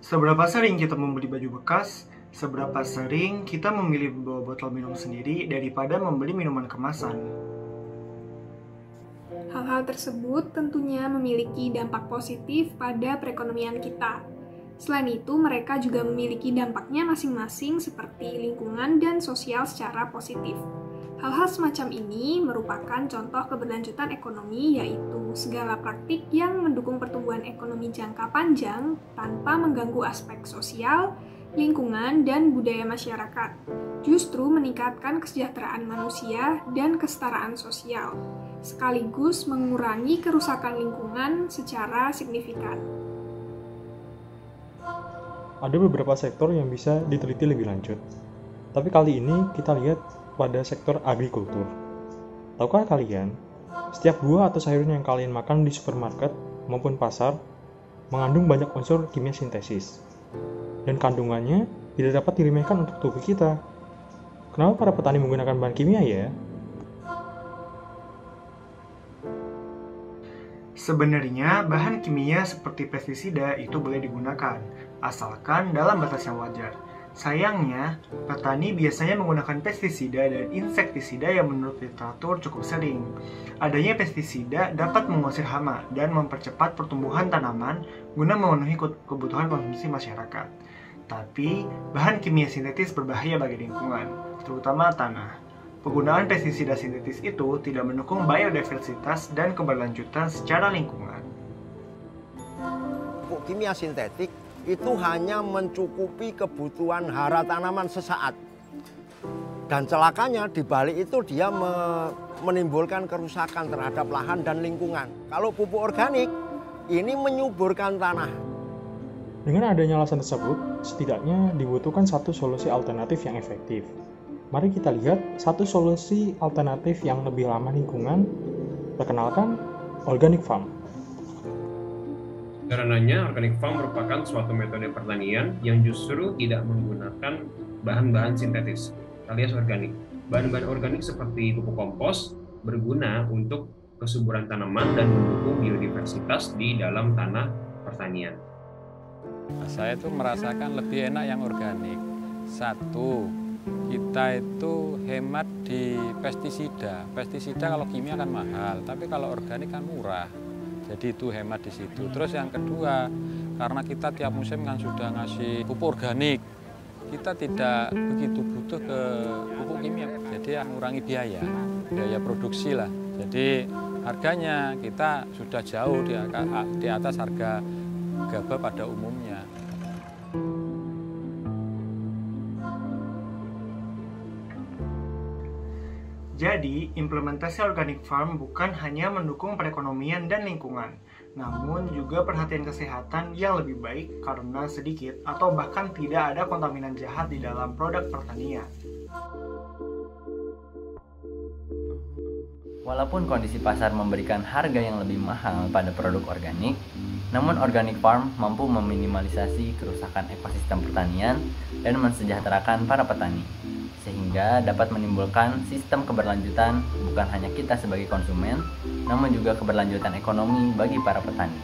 Seberapa sering kita membeli baju bekas? Seberapa sering kita memilih bawa botol minum sendiri daripada membeli minuman kemasan? Hal-hal tersebut tentunya memiliki dampak positif pada perekonomian kita. Selain itu, mereka juga memiliki dampaknya masing-masing seperti lingkungan dan sosial secara positif. Hal-hal semacam ini merupakan contoh keberlanjutan ekonomi, yaitu segala praktik yang mendukung pertumbuhan ekonomi jangka panjang tanpa mengganggu aspek sosial, lingkungan, dan budaya masyarakat, justru meningkatkan kesejahteraan manusia dan kesetaraan sosial, sekaligus mengurangi kerusakan lingkungan secara signifikan. Ada beberapa sektor yang bisa diteliti lebih lanjut, tapi kali ini kita lihat pada sektor agrikultur. Tahukah kalian, setiap buah atau sayur yang kalian makan di supermarket maupun pasar mengandung banyak unsur kimia sintesis, dan kandungannya tidak dapat diremehkan untuk tubuh kita. Kenapa para petani menggunakan bahan kimia ya? Sebenarnya, bahan kimia seperti pestisida itu boleh digunakan, asalkan dalam batas yang wajar. Sayangnya, petani biasanya menggunakan pestisida dan insektisida yang menurut literatur cukup sering. Adanya pestisida dapat mengusir hama dan mempercepat pertumbuhan tanaman guna memenuhi kebutuhan konsumsi masyarakat. Tapi, bahan kimia sintetis berbahaya bagi lingkungan, terutama tanah. Penggunaan pestisida sintetis itu tidak mendukung biodiversitas dan keberlanjutan secara lingkungan. Pupuk kimia sintetik itu hanya mencukupi kebutuhan hara tanaman sesaat. Dan celakanya di balik itu dia menimbulkan kerusakan terhadap lahan dan lingkungan. Kalau pupuk organik, ini menyuburkan tanah. Dengan adanya alasan tersebut, setidaknya dibutuhkan satu solusi alternatif yang efektif. Mari kita lihat satu solusi alternatif yang lebih ramah lingkungan. Perkenalkan, organic farm. Karenanya, organic farm merupakan suatu metode pertanian yang justru tidak menggunakan bahan-bahan sintetis, alias organik. Bahan-bahan organik seperti pupuk kompos berguna untuk kesuburan tanaman dan mendukung biodiversitas di dalam tanah pertanian. Saya itu merasakan lebih enak yang organik. Satu, kita itu hemat di pestisida. Pestisida kalau kimia kan mahal, tapi kalau organik kan murah. Jadi itu hemat di situ. Terus yang kedua, karena kita tiap musim kan sudah ngasih pupuk organik, kita tidak begitu butuh ke pupuk kimia. Jadi ya mengurangi biaya produksi lah. Jadi harganya kita sudah jauh di atas harga gabah pada umumnya. Jadi, implementasi organic farm bukan hanya mendukung perekonomian dan lingkungan, namun juga perhatian kesehatan yang lebih baik karena sedikit atau bahkan tidak ada kontaminan jahat di dalam produk pertanian. Walaupun kondisi pasar memberikan harga yang lebih mahal pada produk organik, namun organic farm mampu meminimalisasi kerusakan ekosistem pertanian dan mensejahterakan para petani, sehingga dapat menimbulkan sistem keberlanjutan bukan hanya kita sebagai konsumen, namun juga keberlanjutan ekonomi bagi para petani.